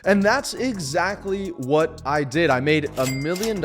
And that's exactly what I did. I made $1 million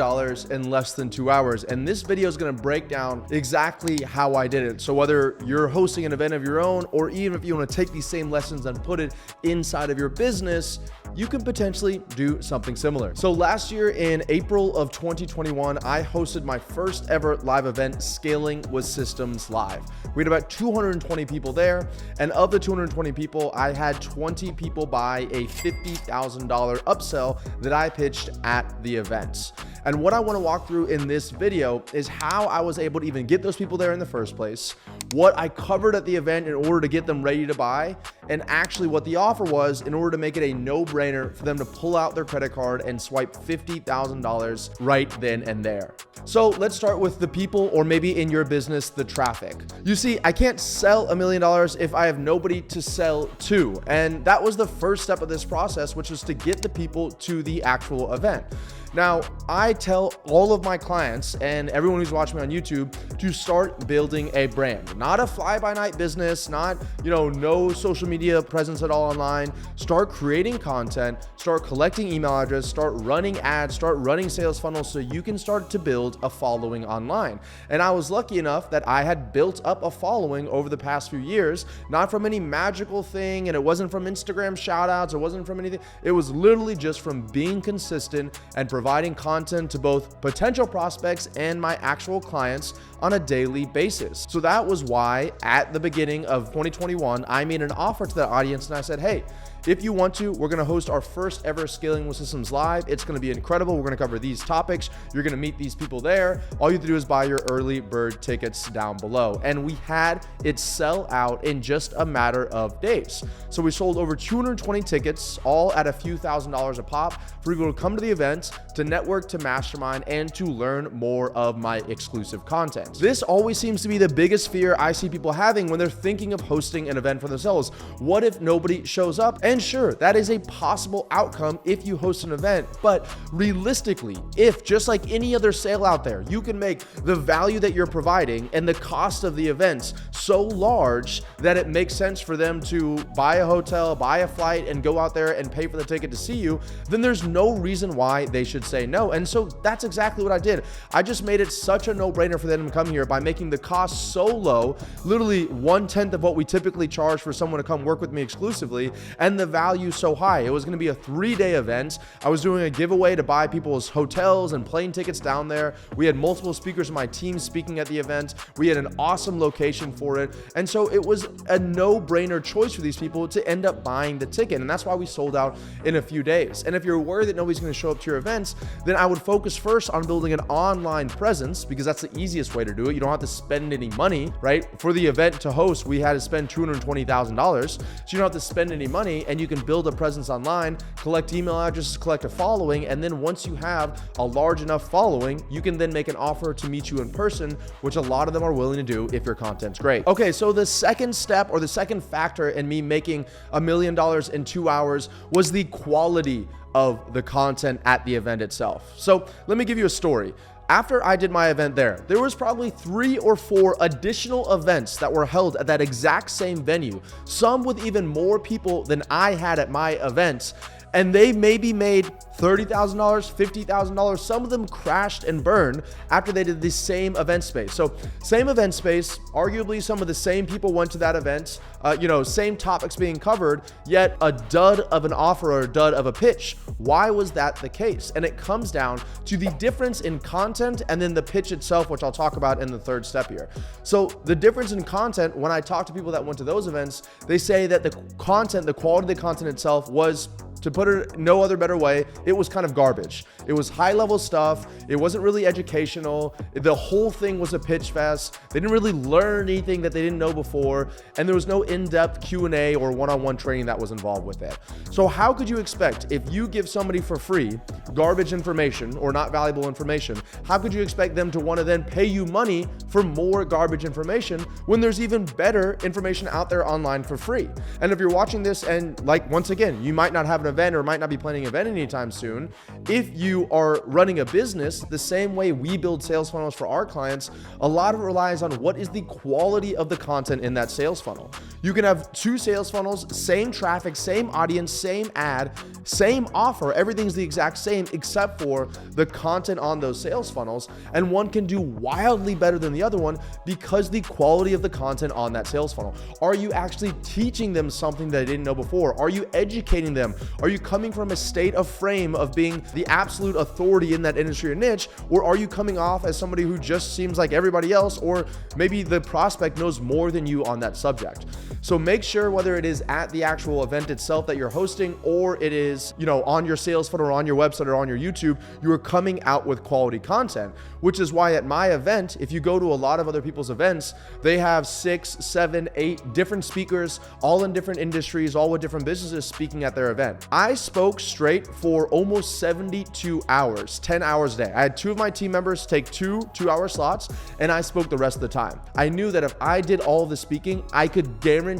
in less than 2 hours. And this video is going to break down exactly how I did it. So whether you're hosting an event of your own, or even if you want to take these same lessons and put it inside of your business, you can potentially do something similar. So last year in April of 2021, I hosted my first ever live event, Scaling with Systems Live. We had about 220 people there. And of the 220 people, I had 20 people buy a $50,000 upsell that I pitched at the event. And what I want to walk through in this video is how I was able to even get those people there in the first place, what I covered at the event in order to get them ready to buy, and actually what the offer was in order to make it a no-brainer for them to pull out their credit card and swipe $50,000 right then and there. So let's start with the people, or maybe in your business, the traffic. You see, I can't sell $1 million if I have nobody to sell to. And that was the first step of this process, which was to get the people to the actual event. Now, I tell all of my clients and everyone who's watching me on YouTube to start building a brand, not a fly-by-night business, not, no social media presence at all online. Start creating content, start collecting email address, start running ads, start running sales funnels so you can start to build a following online. And I was lucky enough that I had built up a following over the past few years, not from any magical thing, and it wasn't from Instagram shout outs, it wasn't from anything. It was literally just from being consistent and providing content to both potential prospects and my actual clients on a daily basis. So that was why at the beginning of 2021, I made an offer to the audience and I said, hey, if you want to, we're going to host our first ever Scaling with Systems Live. It's going to be incredible. We're going to cover these topics. You're going to meet these people there. All you have to do is buy your early bird tickets down below. And we had it sell out in just a matter of days. So we sold over 220 tickets, all at a few $1,000s a pop, for people to come to the event, to network, to mastermind, and to learn more of my exclusive content. This always seems to be the biggest fear I see people having when they're thinking of hosting an event for themselves. What if nobody shows up? And sure, that is a possible outcome if you host an event, but realistically, if just like any other sale out there, you can make the value that you're providing and the cost of the events so large that it makes sense for them to buy a hotel, buy a flight, and go out there and pay for the ticket to see you, then there's no reason why they should say no. And so that's exactly what I did. I just made it such a no-brainer for them to come here by making the cost so low, literally 1/10 of what we typically charge for someone to come work with me exclusively, and the value so high. It was going to be a 3-day event. I was doing a giveaway to buy people's hotels and plane tickets down there. We had multiple speakers on my team speaking at the event. We had an awesome location for it. And so it was a no-brainer choice for these people to end up buying the ticket. And that's why we sold out in a few days. And if you're worried that nobody's going to show up to your events, then I would focus first on building an online presence, because that's the easiest way to do it. You don't have to spend any money, right? For the event to host, we had to spend $220,000. So you don't have to spend any money, and you can build a presence online, collect email addresses, collect a following, and then once you have a large enough following, you can then make an offer to meet you in person, which a lot of them are willing to do if your content's great. Okay, so the second step, or the second factor in me making $1 million in 2 hours, was the quality of the content at the event itself. So let me give you a story. After I did my event there was probably 3 or 4 additional events that were held at that exact same venue, some with even more people than I had at my events. And they maybe made $30,000, $50,000. Some of them crashed and burned after they did the same event space. So same event space, arguably some of the same people went to that event, same topics being covered, yet a dud of an offer or a dud of a pitch. Why was that the case? And it comes down to the difference in content and then the pitch itself, which I'll talk about in the third step here. So the difference in content, when I talk to people that went to those events, they say that the quality of the content itself was, to put it no other better way, it was kind of garbage. It was high level stuff. It wasn't really educational. The whole thing was a pitch fest. They didn't really learn anything that they didn't know before. And there was no in-depth Q&A or one-on-one training that was involved with it. So how could you expect, if you give somebody for free garbage information or not valuable information, how could you expect them to want to then pay you money for more garbage information when there's even better information out there online for free? And if you're watching this and, like, once again, you might not have an event or might not be planning an event anytime soon, if you are running a business the same way we build sales funnels for our clients, a lot of it relies on what is the quality of the content in that sales funnel. You can have 2 sales funnels, same traffic, same audience, same ad, same offer. Everything's the exact same except for the content on those sales funnels. And one can do wildly better than the other one because the quality of the content on that sales funnel. Are you actually teaching them something that they didn't know before? Are you educating them? Are you coming from a state of frame of being the absolute authority in that industry or niche? Or are you coming off as somebody who just seems like everybody else, or maybe the prospect knows more than you on that subject? So make sure, whether it is at the actual event itself that you're hosting, or it is, on your sales funnel or on your website or on your YouTube, you are coming out with quality content, which is why at my event, if you go to a lot of other people's events, they have 6, 7, 8 different speakers, all in different industries, all with different businesses speaking at their event. I spoke straight for almost 72 hours, 10 hours a day. I had 2 of my team members take 2-hour slots, and I spoke the rest of the time. I knew that if I did all of the speaking, I could guarantee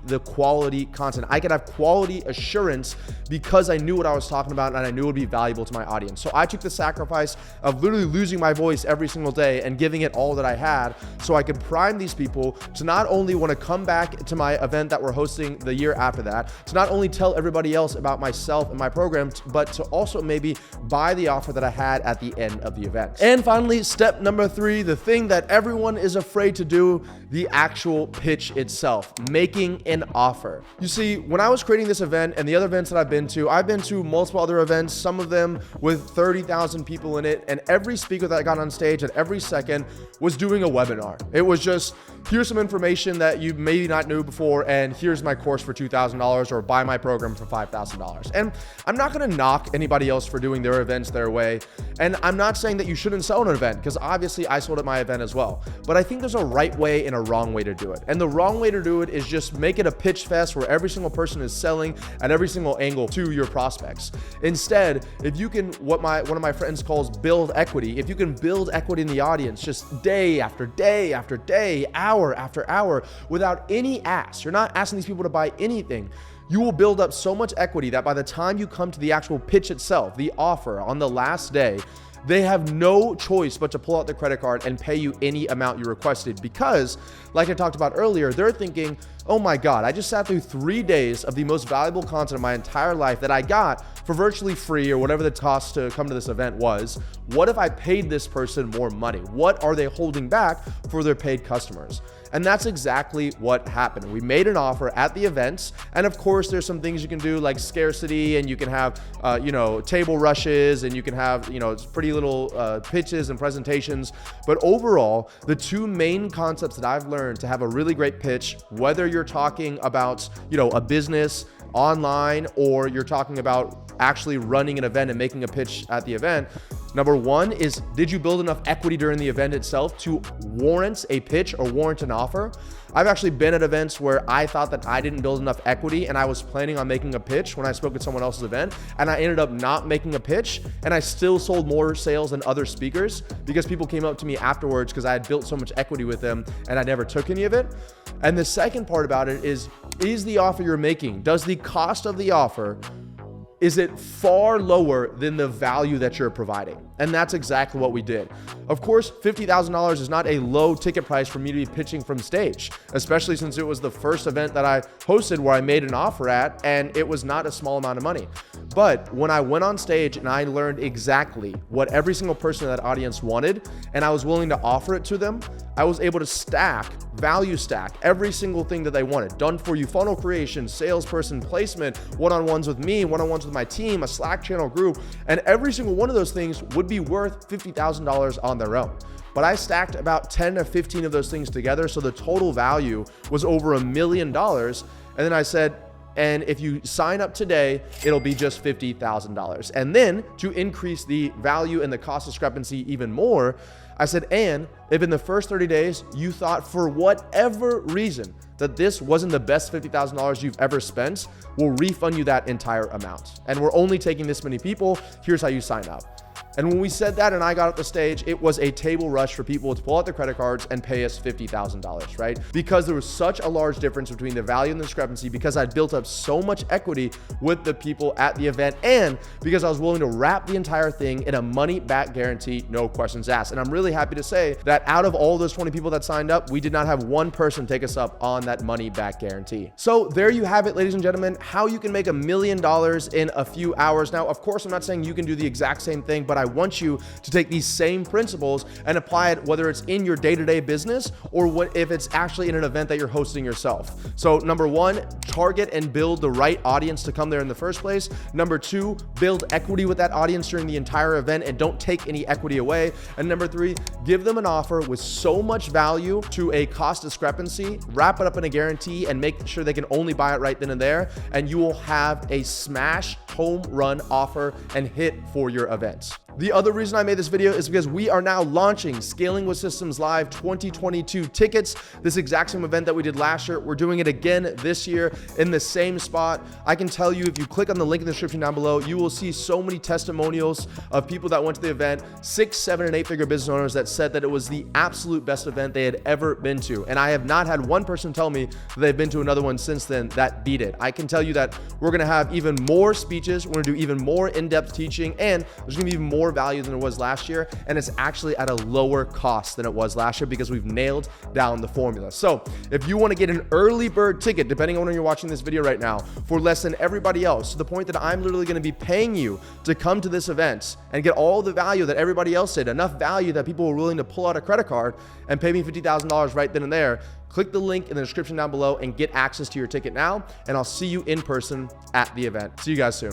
the quality content. I could have quality assurance because I knew what I was talking about and I knew it would be valuable to my audience. So I took the sacrifice of literally losing my voice every single day and giving it all that I had so I could prime these people to not only want to come back to my event that we're hosting the year after that, to not only tell everybody else about myself and my program, but to also maybe buy the offer that I had at the end of the event. And finally, step number 3, the thing that everyone is afraid to do, the actual pitch itself, making an offer. You see, when I was creating this event and the other events that I've been to multiple other events, some of them with 30,000 people in it, and every speaker that I got on stage at every second was doing a webinar. It was just, here's some information that you maybe not knew before, and here's my course for $2,000, or buy my program for $5,000. And I'm not gonna knock anybody else for doing their events their way, and I'm not saying that you shouldn't sell an event, because obviously I sold at my event as well. But I think there's a right way and a wrong way to do it. And the wrong way to do it is just make it a pitch fest where every single person is selling at every single angle to your prospects. Instead, if you can, what one of my friends calls build equity, if you can build equity in the audience just day after day after day, hour after hour, without any ask, you're not asking these people to buy anything, you will build up so much equity that by the time you come to the actual pitch itself, the offer on the last day, they have no choice but to pull out their credit card and pay you any amount you requested, because, like I talked about earlier, they're thinking, oh my God, I just sat through 3 days of the most valuable content of my entire life that I got for virtually free, or whatever the cost to come to this event was. What if I paid this person more money? What are they holding back for their paid customers? And that's exactly what happened. We made an offer at the events, and of course there's some things you can do like scarcity, and you can have table rushes, and you can have pretty little pitches and presentations. But overall, the 2 main concepts that I've learned to have a really great pitch, whether you're talking about a business online, or you're talking about actually running an event and making a pitch at the event. Number 1 is, did you build enough equity during the event itself to warrant a pitch or warrant an offer? I've actually been at events where I thought that I didn't build enough equity, and I was planning on making a pitch when I spoke at someone else's event, and I ended up not making a pitch, and I still sold more sales than other speakers because people came up to me afterwards because I had built so much equity with them and I never took any of it. And the second part about it is the offer you're making, does the cost of the offer, is it far lower than the value that you're providing? And that's exactly what we did. Of course, $50,000 is not a low ticket price for me to be pitching from stage, especially since it was the first event that I hosted where I made an offer at, and it was not a small amount of money. But when I went on stage and I learned exactly what every single person in that audience wanted, and I was willing to offer it to them, I was able to value stack every single thing that they wanted. Done for you funnel creation, salesperson placement, one-on-ones with me, one-on-ones with my team, a Slack channel group, and every single one of those things would be worth $50,000 on their own. But I stacked about 10 or 15 of those things together, so the total value was over $1 million. And then I said, and if you sign up today, it'll be just $50,000. And then to increase the value and the cost discrepancy even more, I said, and if in the first 30 days you thought for whatever reason that this wasn't the best $50,000 you've ever spent, we'll refund you that entire amount. And we're only taking this many people. Here's how you sign up. And when we said that and I got up the stage, it was a table rush for people to pull out their credit cards and pay us $50,000, right? Because there was such a large difference between the value and the discrepancy, because I'd built up so much equity with the people at the event, and because I was willing to wrap the entire thing in a money back guarantee, no questions asked. And I'm really happy to say that out of all those 20 people that signed up, we did not have one person take us up on that money back guarantee. So there you have it, ladies and gentlemen, how you can make $1 million in a few hours. Now, of course, I'm not saying you can do the exact same thing, but I want you to take these same principles and apply it, whether it's in your day-to-day business or what if it's actually in an event that you're hosting yourself. So number one, target and build the right audience to come there in the first place. Number two, build equity with that audience during the entire event and don't take any equity away. And number three, give them an offer with so much value to a cost discrepancy, wrap it up in a guarantee and make sure they can only buy it right then and there. And you will have a smash home run offer and hit for your events. The other reason I made this video is because we are now launching Scaling with Systems Live 2022 tickets. This exact same event that we did last year, we're doing it again this year in the same spot. I can tell you, if you click on the link in the description down below, you will see so many testimonials of people that went to the event, 6, 7, and 8-figure business owners that said that it was the absolute best event they had ever been to. And I have not had one person tell me that they've been to another one since then that beat it. I can tell you that we're gonna have even more speeches, we're gonna do even more in-depth teaching, and there's gonna be even more value than it was last year, and it's actually at a lower cost than it was last year because we've nailed down the formula. So if you want to get an early bird ticket, depending on when you're watching this video right now, for less than everybody else, to the point that I'm literally going to be paying you to come to this event and get all the value that everybody else did, enough value that people were willing to pull out a credit card and pay me $50,000 right then and there, click the link in the description down below and get access to your ticket now, and I'll see you in person at the event. See you guys soon.